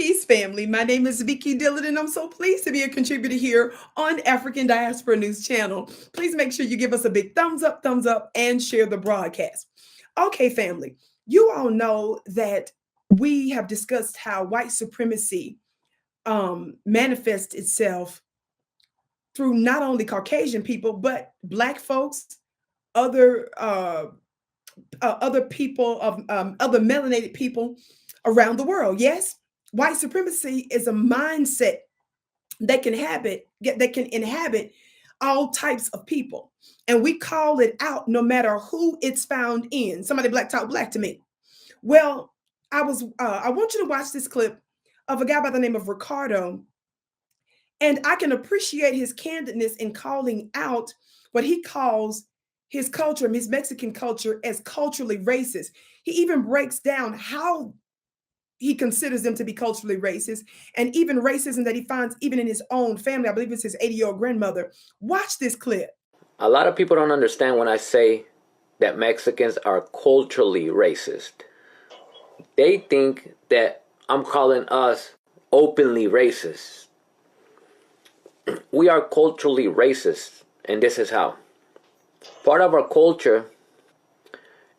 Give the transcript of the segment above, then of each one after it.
Peace, family. My name is Vicky Dillon, and I'm so pleased to be a contributor here on African Diaspora News Channel. Please make sure you give us a big thumbs up, and share the broadcast. Okay, family, you all know that we have discussed how white supremacy manifests itself through not only Caucasian people, but Black folks, other other people of other melanated people around the world. Yes, white supremacy is a mindset that can inhabit all types of people, and we call it out no matter who it's found in. Somebody black talk black to me. Well, I want you to watch this clip of a guy by the name of Ricardo, and I can appreciate his candidness in calling out what he calls his culture, his Mexican culture, as culturally racist. He even breaks down how he considers them to be culturally racist, and even racism that he finds even in his own family. I believe it's his 80-year-old grandmother. Watch this clip. A lot of people don't understand when I say that Mexicans are culturally racist. They think that I'm calling us openly racist. We are culturally racist, and this is how. Part of our culture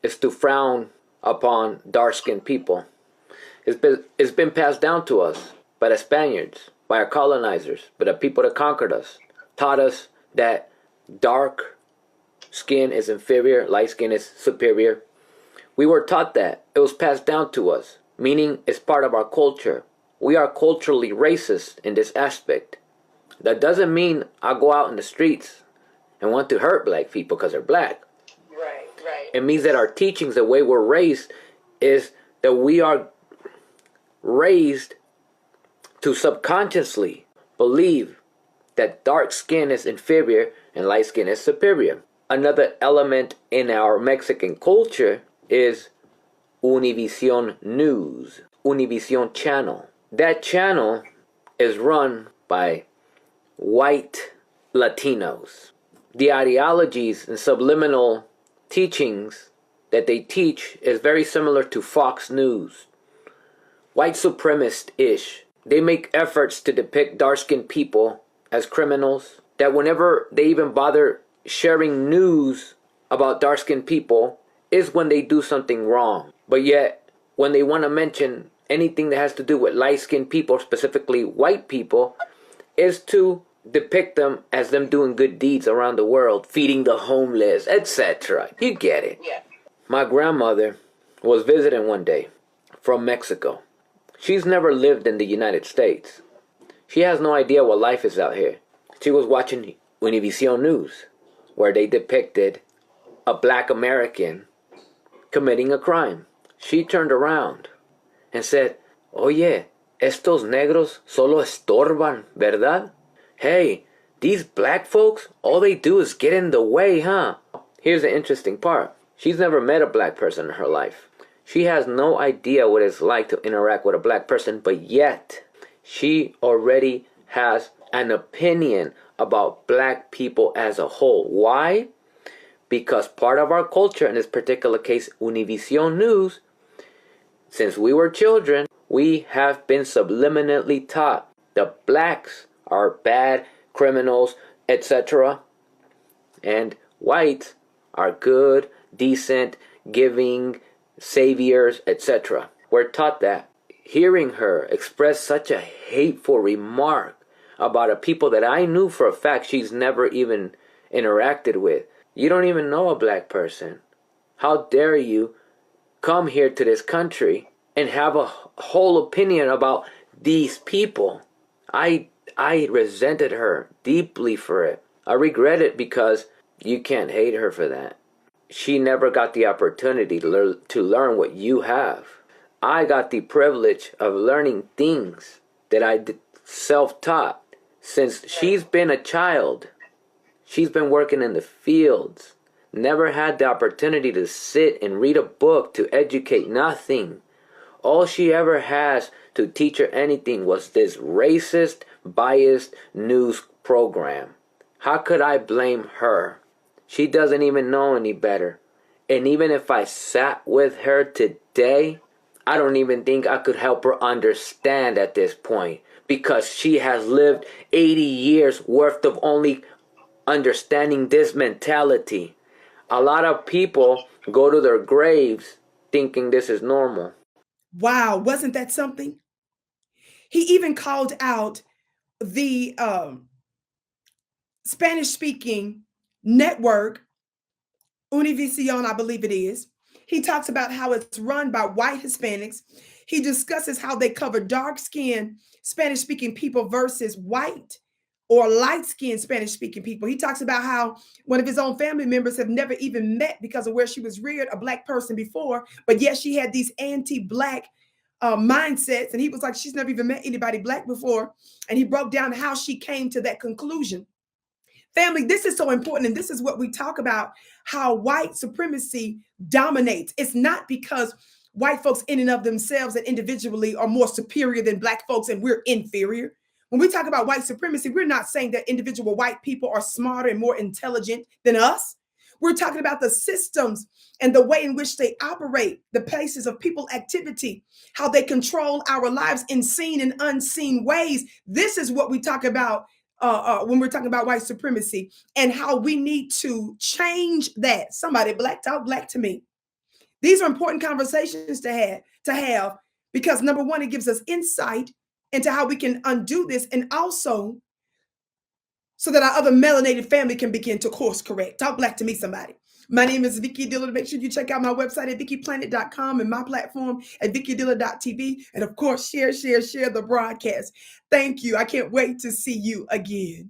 is to frown upon dark-skinned people. It's been passed down to us by the Spaniards, by our colonizers, by the people that conquered us, taught us that dark skin is inferior, light skin is superior. We were taught that. It was passed down to us, meaning it's part of our culture. We are culturally racist in this aspect. That doesn't mean I go out in the streets and want to hurt black people because they're black. Right. It means that our teachings, the way we're raised, is that we are raised to subconsciously believe that dark skin is inferior and light skin is superior. Another element in our Mexican culture is Univision News, Univision channel. That channel is run by white Latinos. The ideologies and subliminal teachings that they teach is very similar to Fox News. White supremacist-ish. They make efforts to depict dark-skinned people as criminals, that whenever they even bother sharing news about dark-skinned people is when they do something wrong. But yet, when they want to mention anything that has to do with light-skinned people, specifically white people, is to depict them as them doing good deeds around the world, feeding the homeless, etc. You get it. Yeah. My grandmother was visiting one day from Mexico. She's never lived in the United States. She has no idea what life is out here. She was watching Univision News, where they depicted a black American committing a crime. She turned around and said, "Oye, estos negros solo estorban, ¿verdad? Hey, these black folks, all they do is get in the way, huh?" Here's the interesting part. She's never met a black person in her life. She has no idea what it's like to interact with a black person, but yet she already has an opinion about black people as a whole. Why? Because part of our culture, in this particular case, Univision News, since we were children, we have been subliminally taught that blacks are bad, criminals, etc. And whites are good, decent, giving, saviors, etc. We're taught that. Hearing her express such a hateful remark about a people that I knew for a fact she's never even interacted with. You don't even know a black person. How dare you come here to this country and have a whole opinion about these people? I resented her deeply for it. I regret it because you can't hate her for that. She never got the opportunity to learn what you have. I got the privilege of learning things that I self-taught. Since she's been a child, she's been working in the fields. Never had the opportunity to sit and read a book to educate, nothing. All she ever has to teach her anything was this racist, biased news program. How could I blame her? She doesn't even know any better. And even if I sat with her today, I don't even think I could help her understand at this point, because she has lived 80 years worth of only understanding this mentality. A lot of people go to their graves thinking this is normal. Wow, wasn't that something? He even called out the Spanish speaking network, Univision, I believe it is. He talks about how it's run by white Hispanics. He discusses how they cover dark skinned Spanish speaking people versus white or light skinned Spanish speaking people. He talks about how one of his own family members have never even met because of where she was reared, a black person before, but yet she had these anti black mindsets. And he was like, she's never even met anybody black before. And he broke down how she came to that conclusion. Family, this is so important. And this is what we talk about, how white supremacy dominates. It's not because white folks in and of themselves and individually are more superior than black folks and we're inferior. When we talk about white supremacy, we're not saying that individual white people are smarter and more intelligent than us. We're talking about the systems and the way in which they operate, the places of people activity, how they control our lives in seen and unseen ways. This is what we talk about when we're talking about white supremacy, and how we need to change that. Somebody black talk black to me. These are important conversations to have because number one, it gives us insight into how we can undo this, and also so that our other melanated family can begin to course correct. Talk black to me, somebody. My name is Vicky Dillard. Make sure you check out my website at vickyplanet.com and my platform at vickydillard.tv. And of course, share the broadcast. Thank you. I can't wait to see you again.